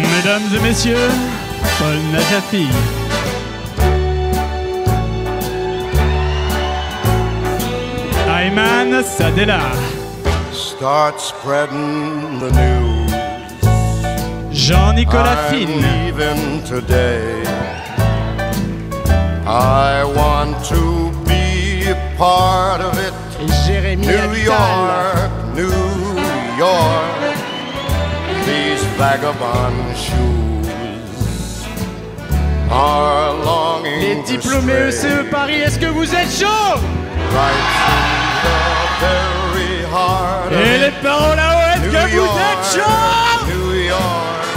Mesdames et messieurs, Paul Najafi. Ayman Sadela. Start spreading the news. Jean-Nicolas I'm Finn. leaving today. I want to be a part of it. Jérémy New Habital. York, New York. These vagabond shoes are longing Les to diplômés stray ECE Paris, est-ce que vous êtes chaud? right through the very heart of Et it. les parents là-haut, est-ce que vous êtes chaud? New York.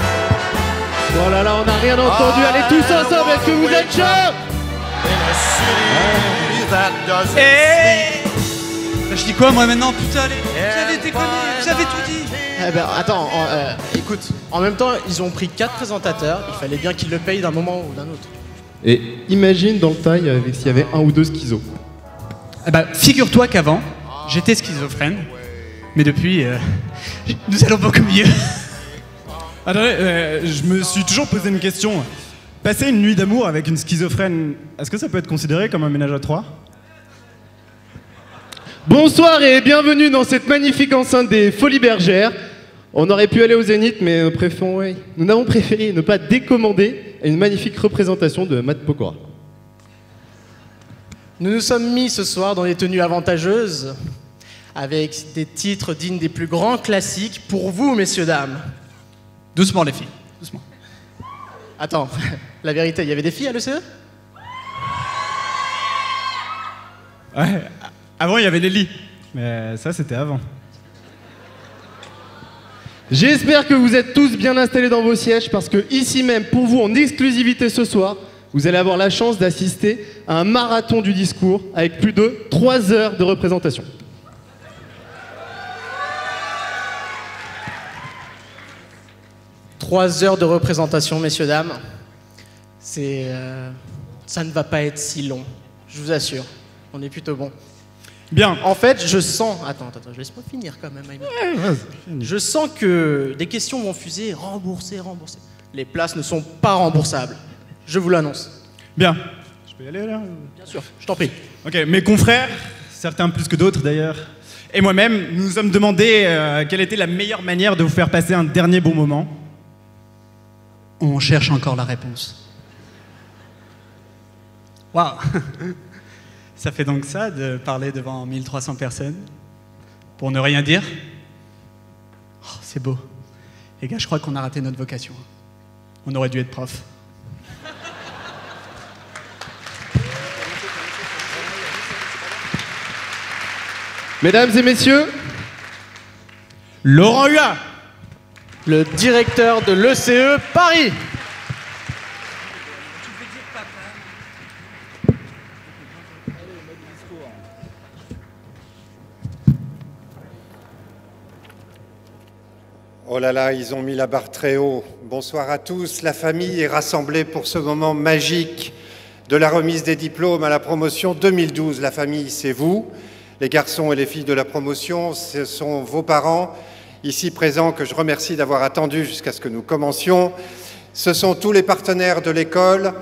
Oh là là, on n'a rien entendu, allez tous ensemble, est-ce que vous êtes chaud? In a city that doesn't Bah, je dis quoi moi maintenant? Putain, allez, vous avez déconné, vous avez tout dit. Eh ben attends, écoute, en même temps, ils ont pris 4 présentateurs, il fallait bien qu'ils le payent d'un moment ou d'un autre. Et imagine dans le taille avec s'il y avait un ou deux schizos. Ah bah, figure-toi qu'avant, j'étais schizophrène, mais depuis, nous allons beaucoup mieux. Attendez, je me suis toujours posé une question. Passer une nuit d'amour avec une schizophrène, est-ce que ça peut être considéré comme un ménage à trois? Bonsoir et bienvenue dans cette magnifique enceinte des Folies Bergères. On aurait pu aller au Zénith, mais nous n'avons préféré ne pas décommander une magnifique représentation de Matt Pokora. Nous nous sommes mis ce soir dans des tenues avantageuses, avec des titres dignes des plus grands classiques pour vous, messieurs, dames. Doucement les filles, doucement. Attends, la vérité, il y avait des filles à l'ECE? Ouais, avant il y avait les lits, mais ça c'était avant. J'espère que vous êtes tous bien installés dans vos sièges parce que ici même, pour vous en exclusivité ce soir, vous allez avoir la chance d'assister à un marathon du discours avec plus de 3 heures de représentation. Trois heures de représentation, messieurs, dames. Ça ne va pas être si long, je vous assure. On est plutôt bon. Bien. En fait, je sens... Attends, laisse-moi finir quand même, Ayman. Je sens que des questions vont fuser, rembourser. Les places ne sont pas remboursables. Je vous l'annonce. Bien. Je peux y aller là? Bien sûr, je t'en prie. Ok, mes confrères, certains plus que d'autres d'ailleurs, et moi-même, nous nous sommes demandé quelle était la meilleure manière de vous faire passer un dernier bon moment. On cherche encore la réponse. Waouh. Ça fait donc ça de parler devant 1300 personnes pour ne rien dire? Oh, c'est beau. Les gars, je crois qu'on a raté notre vocation. On aurait dû être prof. Mesdames et messieurs, Laurent Huat, Le directeur de l'ECE Paris. Oh là là, ils ont mis la barre très haut. Bonsoir à tous. La famille est rassemblée pour ce moment magique de la remise des diplômes à la promotion 2012. La famille, c'est vous, les garçons et les filles de la promotion. Ce sont vos parents, ici présents, que je remercie d'avoir attendu jusqu'à ce que nous commencions. Ce sont tous les partenaires de l'école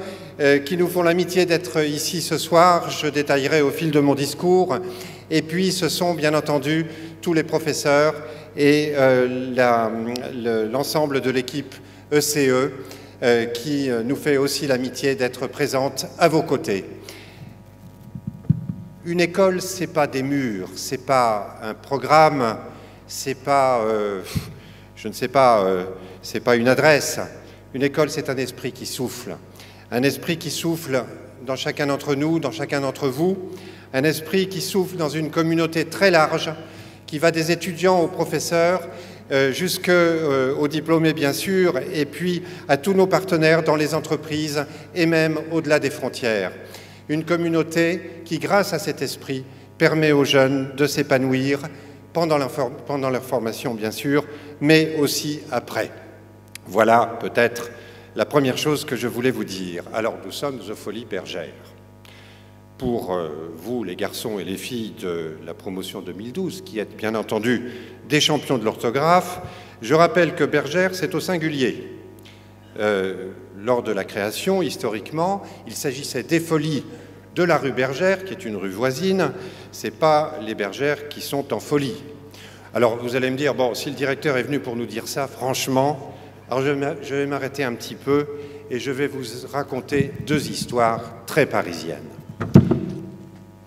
qui nous font l'amitié d'être ici ce soir. Je détaillerai au fil de mon discours. Et puis, ce sont bien entendu tous les professeurs et l'ensemble de l'équipe ECE qui nous fait aussi l'amitié d'être présente à vos côtés. Une école, c'est pas des murs, c'est pas un programme, c'est pas, je ne sais pas, c'est pas une adresse. Une école, c'est un esprit qui souffle. Un esprit qui souffle dans chacun d'entre nous, dans chacun d'entre vous. Un esprit qui souffle dans une communauté très large, qui va des étudiants aux professeurs, jusqu'aux diplômés bien sûr, et puis à tous nos partenaires dans les entreprises et même au-delà des frontières. Une communauté qui, grâce à cet esprit, permet aux jeunes de s'épanouir pendant leur formation bien sûr, mais aussi après. Voilà peut-être la première chose que je voulais vous dire. Alors nous sommes aux Folies Bergères. Pour vous, les garçons et les filles de la promotion 2012, qui êtes bien entendu des champions de l'orthographe, je rappelle que Bergère, c'est au singulier. lors de la création, historiquement, il s'agissait des Folies de la rue Bergère, qui est une rue voisine. Ce n'est pas les Bergères qui sont en folie. Alors, vous allez me dire, bon, si le directeur est venu pour nous dire ça, franchement, alors je vais m'arrêter un petit peu et je vais vous raconter deux histoires très parisiennes.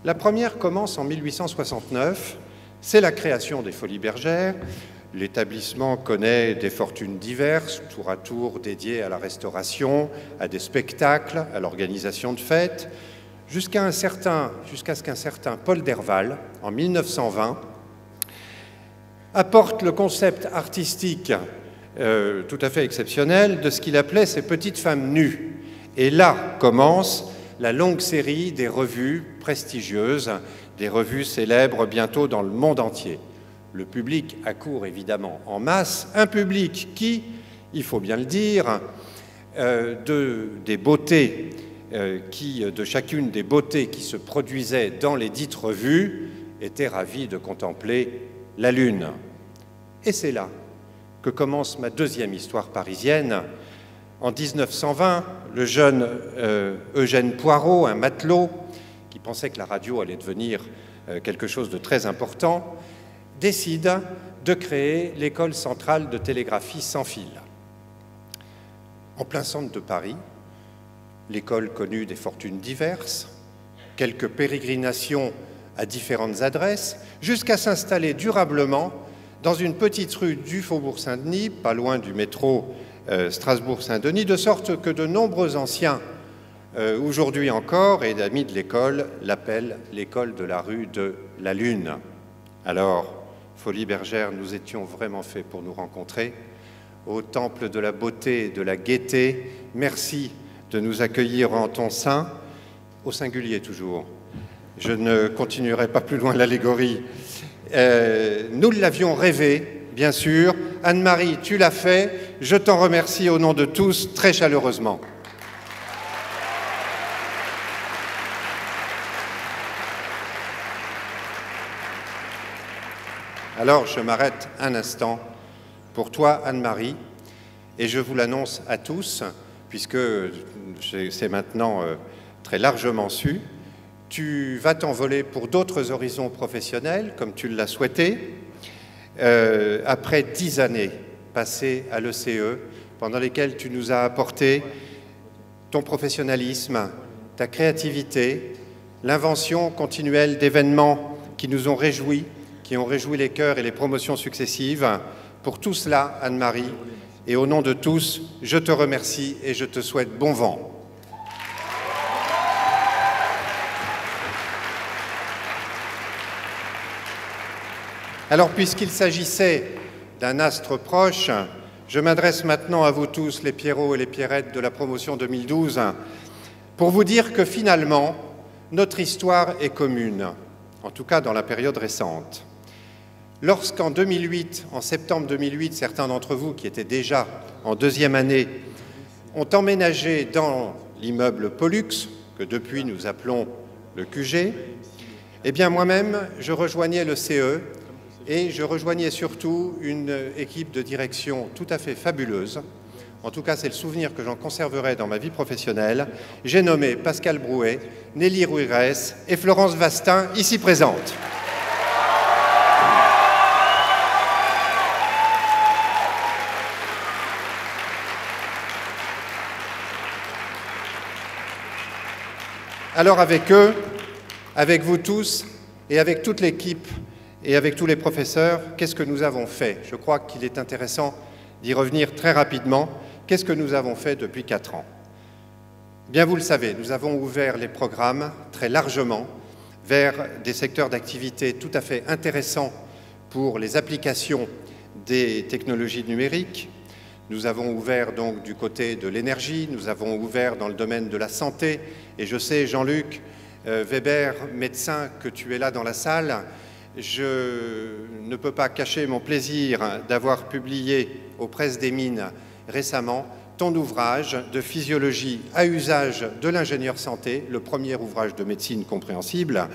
La première commence en 1869, c'est la création des Folies Bergères. L'établissement connaît des fortunes diverses, tour à tour dédiées à la restauration, à des spectacles, à l'organisation de fêtes, jusqu'à ce qu'un certain Paul Derval, en 1920, apporte le concept artistique tout à fait exceptionnel de ce qu'il appelait ces petites femmes nues. Et là commence la longue série des revues prestigieuses, des revues célèbres bientôt dans le monde entier. Le public accourt évidemment en masse, un public qui, il faut bien le dire, des beautés, de chacune des beautés qui se produisaient dans les dites revues, était ravi de contempler la lune. Et c'est là que commence ma deuxième histoire parisienne. En 1920, le jeune Eugène Poirot, un matelot, qui pensait que la radio allait devenir quelque chose de très important, décide de créer l'École centrale de télégraphie sans fil. En plein centre de Paris, l'école connut des fortunes diverses, quelques pérégrinations à différentes adresses, jusqu'à s'installer durablement dans une petite rue du Faubourg Saint-Denis, pas loin du métro Strasbourg-Saint-Denis, de sorte que de nombreux anciens, aujourd'hui encore, et d'amis de l'école, l'appellent l'école de la rue de la Lune. Alors, Folies Bergères, nous étions vraiment faits pour nous rencontrer. Au temple de la beauté et de la gaieté, merci de nous accueillir en ton sein, au singulier toujours. Je ne continuerai pas plus loin l'allégorie. Nous l'avions rêvé, bien sûr. Anne-Marie, tu l'as fait. Je t'en remercie au nom de tous, très chaleureusement. Alors, je m'arrête un instant pour toi, Anne-Marie, et je vous l'annonce à tous, puisque c'est maintenant très largement su. Tu vas t'envoler pour d'autres horizons professionnels, comme tu l'as souhaité, après 10 années passées à l'ECE, pendant lesquelles tu nous as apporté ton professionnalisme, ta créativité, l'invention continuelle d'événements qui nous ont réjouis, qui ont réjoui les cœurs et les promotions successives. Pour tout cela, Anne-Marie, et au nom de tous, je te remercie et je te souhaite bon vent. Alors, puisqu'il s'agissait d'un astre proche, je m'adresse maintenant à vous tous, les Pierrots et les Pierrettes de la promotion 2012, pour vous dire que finalement, notre histoire est commune, en tout cas dans la période récente. Lorsqu'en 2008, en septembre 2008, certains d'entre vous qui étaient déjà en deuxième année ont emménagé dans l'immeuble Pollux, que depuis nous appelons le QG, eh bien moi-même, je rejoignais le CE et je rejoignais surtout une équipe de direction tout à fait fabuleuse. En tout cas, c'est le souvenir que j'en conserverai dans ma vie professionnelle. J'ai nommé Pascal Brouet, Nelly Ruirès et Florence Vastin, ici présentes. Alors avec eux, avec vous tous et avec toute l'équipe et avec tous les professeurs, qu'est-ce que nous avons fait? Je crois qu'il est intéressant d'y revenir très rapidement. Qu'est-ce que nous avons fait depuis 4 ans? Bien, vous le savez, nous avons ouvert les programmes très largement vers des secteurs d'activité tout à fait intéressants pour les applications des technologies numériques. Nous avons ouvert donc du côté de l'énergie, nous avons ouvert dans le domaine de la santé, et je sais, Jean-Luc Weber, médecin, que tu es là dans la salle. Je ne peux pas cacher mon plaisir d'avoir publié aux Presses des Mines récemment ton ouvrage de physiologie à usage de l'ingénieur santé, le premier ouvrage de médecine compréhensible.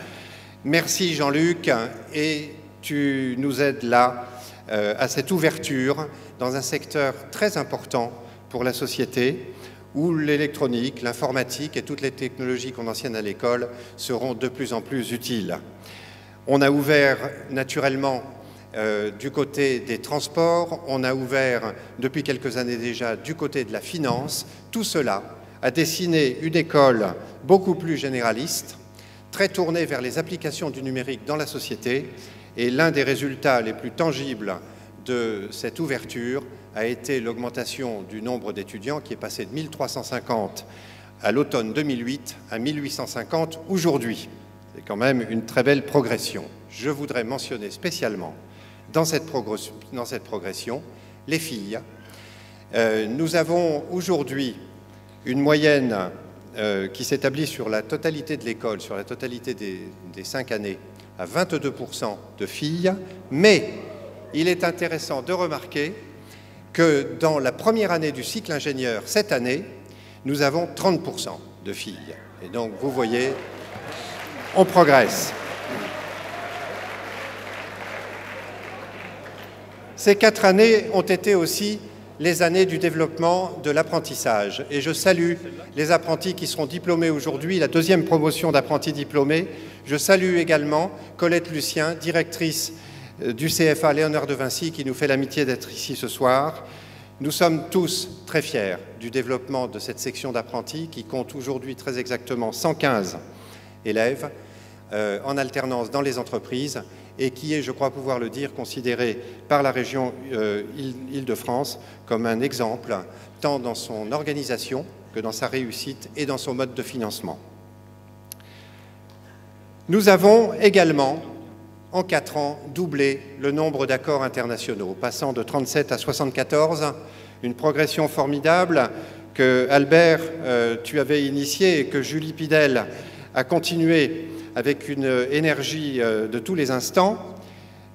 Merci Jean-Luc, et tu nous aides là à cette ouverture dans un secteur très important pour la société, où l'électronique, l'informatique et toutes les technologies qu'on enseigne à l'école seront de plus en plus utiles. On a ouvert naturellement du côté des transports, on a ouvert depuis quelques années déjà du côté de la finance. Tout cela a dessiné une école beaucoup plus généraliste, très tournée vers les applications du numérique dans la société. Et l'un des résultats les plus tangibles de cette ouverture a été l'augmentation du nombre d'étudiants qui est passé de 1350 à l'automne 2008 à 1850 aujourd'hui. C'est quand même une très belle progression. Je voudrais mentionner spécialement dans cette progression les filles. Nous avons aujourd'hui une moyenne qui s'établit sur la totalité de l'école, sur la totalité des 5 années, à 22% de filles, mais il est intéressant de remarquer que dans la première année du cycle ingénieur, cette année, nous avons 30% de filles. Et donc, vous voyez, on progresse. Ces 4 années ont été aussi les années du développement de l'apprentissage. Et je salue les apprentis qui seront diplômés aujourd'hui, la 2e promotion d'apprentis diplômés. Je salue également Colette Lucien, directrice du CFA Léonard de Vinci, qui nous fait l'amitié d'être ici ce soir. Nous sommes tous très fiers du développement de cette section d'apprentis qui compte aujourd'hui très exactement 115 élèves en alternance dans les entreprises et qui est, je crois pouvoir le dire, considéré par la région Île-de-France comme un exemple, tant dans son organisation que dans sa réussite et dans son mode de financement. Nous avons également, en 4 ans, doublé le nombre d'accords internationaux, passant de 37 à 74, une progression formidable que Albert, tu avais initiée et que Julie Pidel a continué avec une énergie de tous les instants.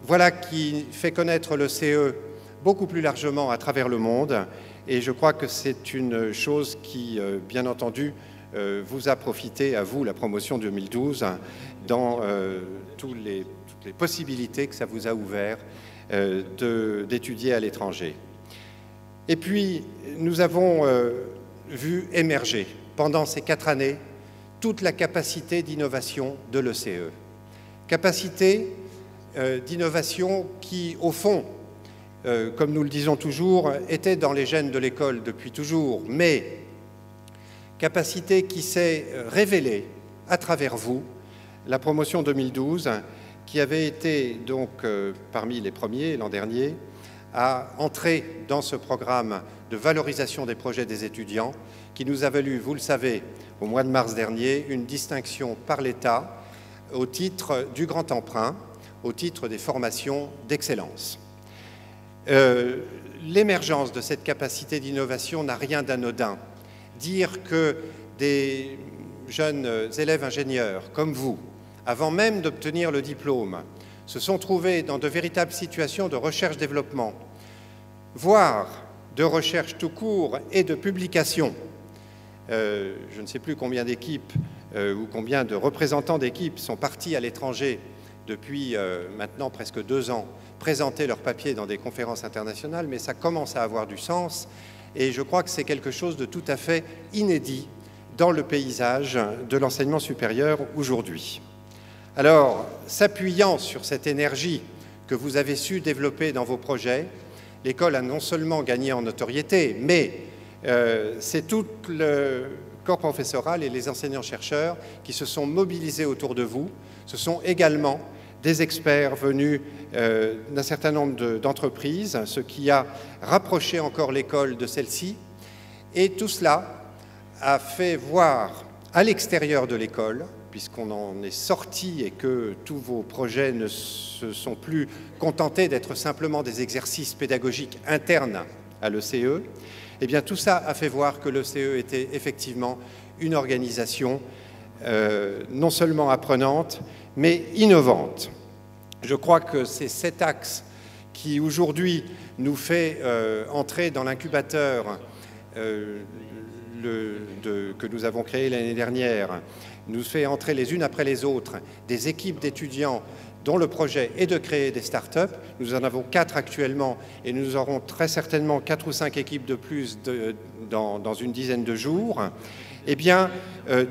Voilà qui fait connaître le CE beaucoup plus largement à travers le monde et je crois que c'est une chose qui, bien entendu, vous a profité à vous, la promotion 2012, dans toutes les possibilités que ça vous a ouvert d'étudier à l'étranger. Et puis, nous avons vu émerger pendant ces 4 années toute la capacité d'innovation de l'ECE. Capacité d'innovation qui, au fond, comme nous le disons toujours, était dans les gènes de l'école depuis toujours, mais capacité qui s'est révélée à travers vous, la promotion 2012, qui avait été donc parmi les premiers l'an dernier à entrer dans ce programme de valorisation des projets des étudiants, qui nous a valu, vous le savez, au mois de mars dernier, une distinction par l'État au titre du grand emprunt, au titre des formations d'excellence. L'émergence de cette capacité d'innovation n'a rien d'anodin. Dire que des jeunes élèves ingénieurs comme vous, avant même d'obtenir le diplôme, se sont trouvés dans de véritables situations de recherche-développement, voire de recherche tout court et de publication. Je ne sais plus combien d'équipes ou combien de représentants d'équipes sont partis à l'étranger depuis maintenant presque 2 ans, présenter leurs papiers dans des conférences internationales, mais ça commence à avoir du sens et je crois que c'est quelque chose de tout à fait inédit dans le paysage de l'enseignement supérieur aujourd'hui. Alors, s'appuyant sur cette énergie que vous avez su développer dans vos projets, l'école a non seulement gagné en notoriété, mais c'est tout le corps professoral et les enseignants-chercheurs qui se sont mobilisés autour de vous. Ce sont également des experts venus d'un certain nombre d'entreprises, ce qui a rapproché encore l'école de celle-ci. Et tout cela a fait voir à l'extérieur de l'école, puisqu'on en est sorti et que tous vos projets ne se sont plus contentés d'être simplement des exercices pédagogiques internes à l'ECE, eh bien tout ça a fait voir que l'ECE était effectivement une organisation non seulement apprenante, mais innovante. Je crois que c'est cet axe qui aujourd'hui nous fait entrer dans l'incubateur que nous avons créé l'année dernière, nous fait entrer les unes après les autres des équipes d'étudiants dont le projet est de créer des start-up. Nous en avons 4 actuellement et nous aurons très certainement 4 ou 5 équipes de plus dans une dizaine de jours. Eh bien,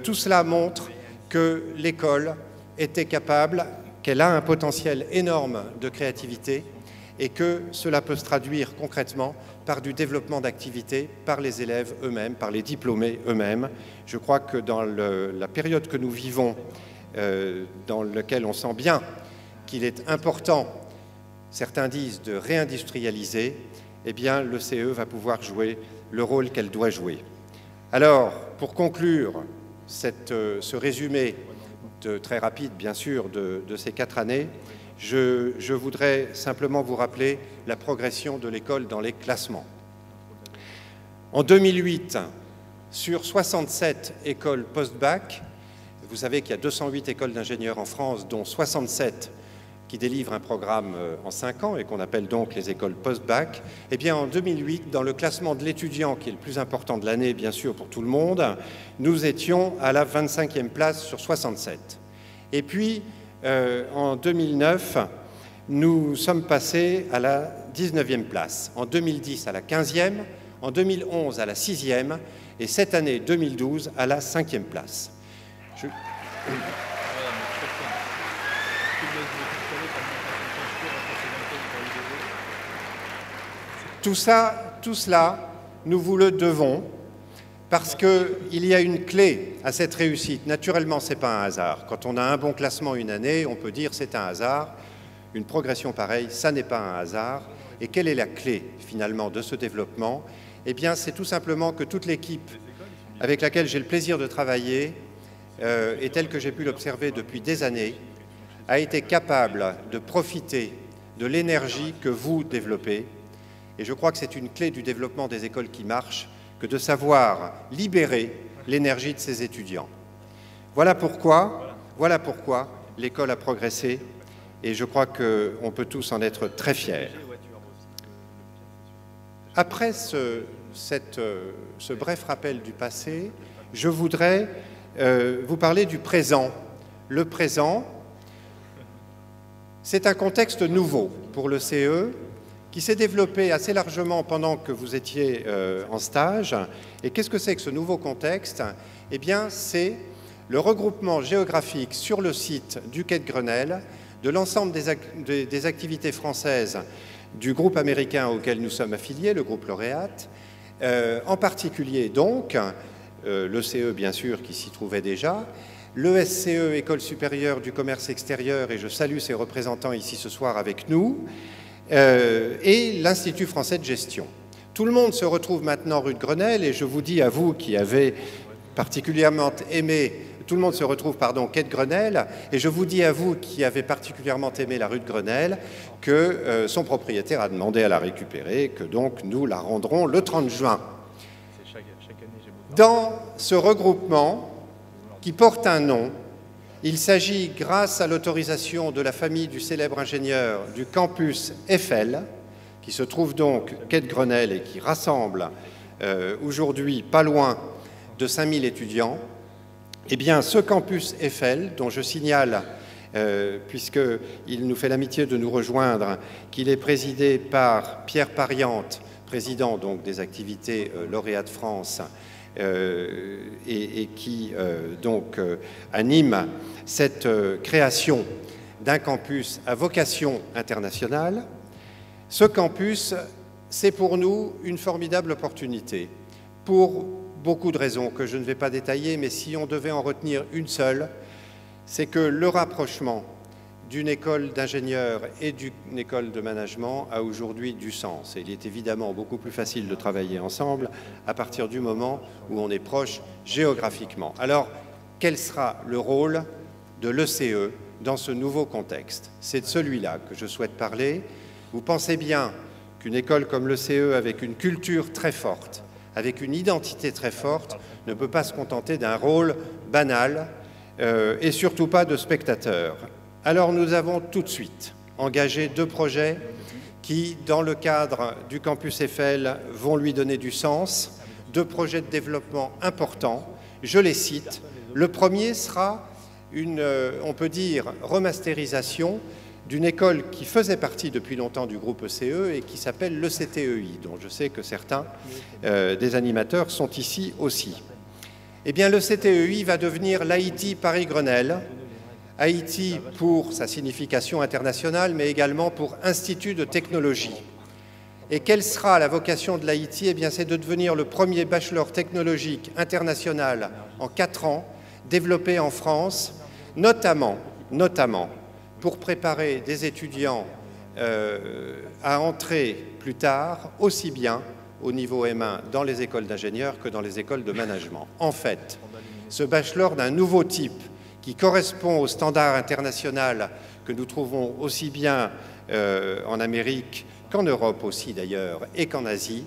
tout cela montre que l'école était capable, qu'elle a un potentiel énorme de créativité et que cela peut se traduire concrètement par du développement d'activités par les élèves eux-mêmes, par les diplômés eux-mêmes. Je crois que dans la période que nous vivons, dans laquelle on sent bien qu'il est important, certains disent, de réindustrialiser, eh bien, le CE va pouvoir jouer le rôle qu'elle doit jouer. Alors, pour conclure ce résumé très rapide, bien sûr, de ces 4 années, je voudrais simplement vous rappeler la progression de l'école dans les classements. En 2008, sur 67 écoles post-bac, vous savez qu'il y a 208 écoles d'ingénieurs en France, dont 67 qui délivrent un programme en 5 ans et qu'on appelle donc les écoles post-bac. Eh bien, en 2008, dans le classement de l'étudiant, qui est le plus important de l'année, bien sûr, pour tout le monde, nous étions à la 25e place sur 67. Et puis, en 2009, nous sommes passés à la 19e place, en 2010 à la 15e, en 2011 à la 6e, et cette année 2012 à la 5e place. Tout cela, nous vous le devons, parce qu'il y a une clé à cette réussite. Naturellement, ce n'est pas un hasard. Quand on a un bon classement une année, on peut dire c'est un hasard. Une progression pareille, ça n'est pas un hasard. Et quelle est la clé, finalement, de ce développement? Eh bien, c'est tout simplement que toute l'équipe avec laquelle j'ai le plaisir de travailler, et telle que j'ai pu l'observer depuis des années, a été capable de profiter de l'énergie que vous développez. Et je crois que c'est une clé du développement des écoles qui marchent, que de savoir libérer l'énergie de ses étudiants. Voilà pourquoi l'école a progressé, et je crois qu'on peut tous en être très fiers. Après ce bref rappel du passé, je voudrais vous parler du présent. Le présent, c'est un contexte nouveau pour le CE, qui s'est développé assez largement pendant que vous étiez en stage. Et qu'est-ce que c'est que ce nouveau contexte? Eh bien, c'est le regroupement géographique sur le site du Quai de Grenelle de l'ensemble des activités françaises du groupe américain auquel nous sommes affiliés, le groupe Lauréate, en particulier donc le CE, bien sûr, qui s'y trouvait déjà, l'ESCE, École supérieure du commerce extérieur, et je salue ses représentants ici ce soir avec nous, et l'Institut français de gestion. Tout le monde se retrouve maintenant rue de Grenelle, et je vous dis à vous qui avez particulièrement aimé, tout le monde se retrouve, pardon, quai de Grenelle, et je vous dis à vous qui avez particulièrement aimé la rue de Grenelle que son propriétaire a demandé à la récupérer, que donc nous la rendrons le 30 juin. Dans ce regroupement qui porte un nom, il s'agit, grâce à l'autorisation de la famille du célèbre ingénieur du campus Eiffel, qui se trouve donc quai de Grenelle et qui rassemble aujourd'hui pas loin de 5000 étudiants, eh bien ce campus Eiffel, dont je signale, puisqu'il nous fait l'amitié de nous rejoindre, qu'il est présidé par Pierre Pariante, président donc des activités Lauréate France, et qui donc anime cette création d'un campus à vocation internationale. Ce campus, c'est pour nous une formidable opportunité, pour beaucoup de raisons que je ne vais pas détailler, mais si on devait en retenir une seule, c'est que le rapprochement d'une école d'ingénieurs et d'une école de management a aujourd'hui du sens. Et il est évidemment beaucoup plus facile de travailler ensemble à partir du moment où on est proche géographiquement. Alors, quel sera le rôle de l'ECE dans ce nouveau contexte? C'est de celui-là que je souhaite parler. Vous pensez bien qu'une école comme l'ECE, avec une culture très forte, avec une identité très forte, ne peut pas se contenter d'un rôle banal et surtout pas de spectateur. Alors nous avons tout de suite engagé 2 projets qui, dans le cadre du campus Eiffel, vont lui donner du sens. 2 projets de développement importants. Je les cite. Le premier sera une, on peut dire, remasterisation d'une école qui faisait partie depuis longtemps du groupe ECE et qui s'appelle l'ECTEI, dont je sais que certains des animateurs sont ici aussi. Eh bien, l'ECTEI va devenir l'IT Paris-Grenelle, IT pour sa signification internationale, mais également pour Institut de technologie. Et quelle sera la vocation de l'IT? Eh bien, c'est de devenir le premier bachelor technologique international en 4 ans, développé en France, notamment pour préparer des étudiants à entrer plus tard, aussi bien au niveau M1 dans les écoles d'ingénieurs que dans les écoles de management. En fait, ce bachelor d'un nouveau type qui correspond au standard international que nous trouvons aussi bien en Amérique qu'en Europe aussi d'ailleurs et qu'en Asie,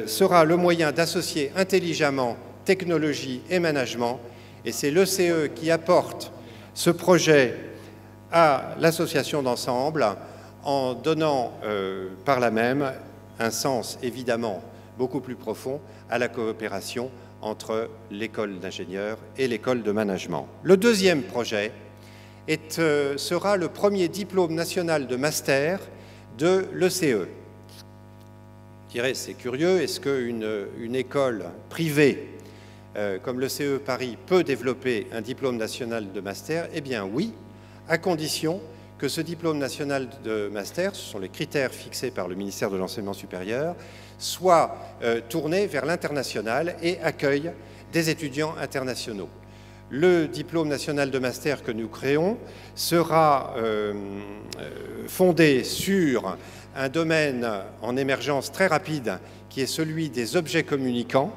sera le moyen d'associer intelligemment technologie et management. Et c'est l'ECE qui apporte ce projet à l'association d'ensemble en donnant par là même un sens évidemment beaucoup plus profond à la coopération entre l'école d'ingénieurs et l'école de management. Le deuxième projet sera le premier diplôme national de master de l'ECE. Je dirais, c'est curieux, est-ce qu'une école privée comme l'ECE Paris peut développer un diplôme national de master? Eh bien oui, à condition que ce diplôme national de master, ce sont les critères fixés par le ministère de l'Enseignement supérieur, soit tourné vers l'international et accueille des étudiants internationaux. Le diplôme national de master que nous créons sera fondé sur un domaine en émergence très rapide qui est celui des objets communicants,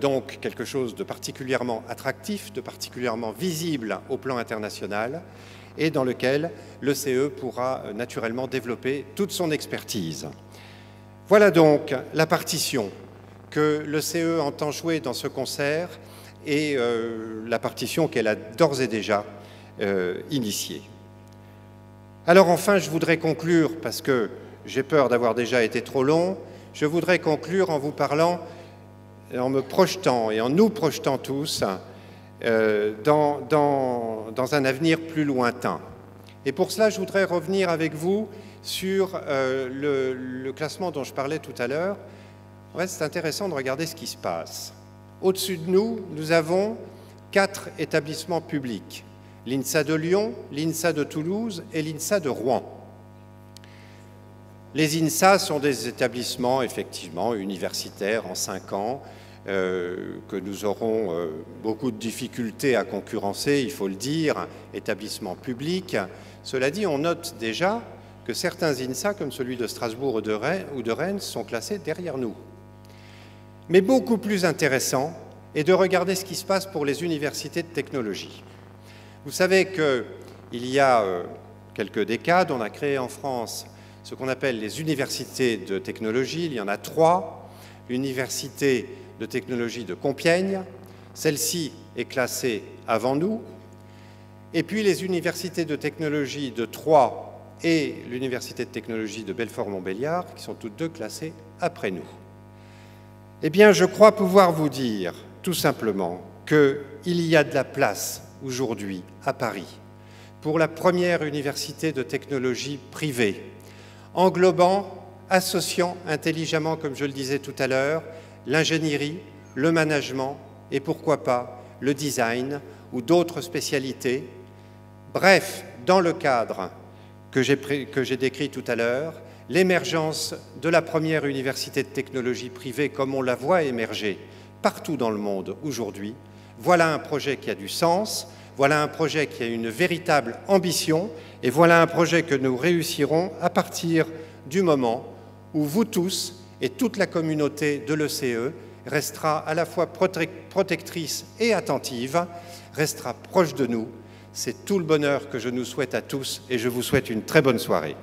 donc quelque chose de particulièrement attractif, de particulièrement visible au plan international et dans lequel l'ECE pourra naturellement développer toute son expertise. Voilà donc la partition que l'ECE entend jouer dans ce concert et la partition qu'elle a d'ores et déjà initiée. Alors enfin, je voudrais conclure, parce que j'ai peur d'avoir déjà été trop long, je voudrais conclure en vous parlant, en me projetant et en nous projetant tous dans un avenir plus lointain. Et pour cela, je voudrais revenir avec vous sur le classement dont je parlais tout à l'heure. En fait, c'est intéressant de regarder ce qui se passe. Au-dessus de nous, nous avons 4 établissements publics. L'INSA de Lyon, l'INSA de Toulouse et l'INSA de Rouen. Les INSA sont des établissements, effectivement, universitaires en 5 ans, que nous aurons beaucoup de difficultés à concurrencer, il faut le dire, établissements publics. Cela dit, on note déjà que certains INSA, comme celui de Strasbourg ou de Rennes, sont classés derrière nous. Mais beaucoup plus intéressant est de regarder ce qui se passe pour les universités de technologie. Vous savez qu'il y a quelques décades, on a créé en France ce qu'on appelle les universités de technologie. Il y en a 3. L'université de technologie de Compiègne, celle-ci est classée avant nous. Et puis les universités de technologie de Troyes et l'université de technologie de Belfort-Montbéliard, qui sont toutes deux classées après nous. Eh bien, je crois pouvoir vous dire, tout simplement, qu'il y a de la place aujourd'hui à Paris pour la première université de technologie privée, englobant, associant intelligemment, comme je le disais tout à l'heure, l'ingénierie, le management et pourquoi pas le design ou d'autres spécialités. Bref, dans le cadre que j'ai décrit tout à l'heure, l'émergence de la première université de technologie privée comme on la voit émerger partout dans le monde aujourd'hui, voilà un projet qui a du sens, voilà un projet qui a une véritable ambition et voilà un projet que nous réussirons à partir du moment où vous tous et toute la communauté de l'ECE restera à la fois protectrice et attentive, restera proche de nous. C'est tout le bonheur que je nous souhaite à tous et je vous souhaite une très bonne soirée.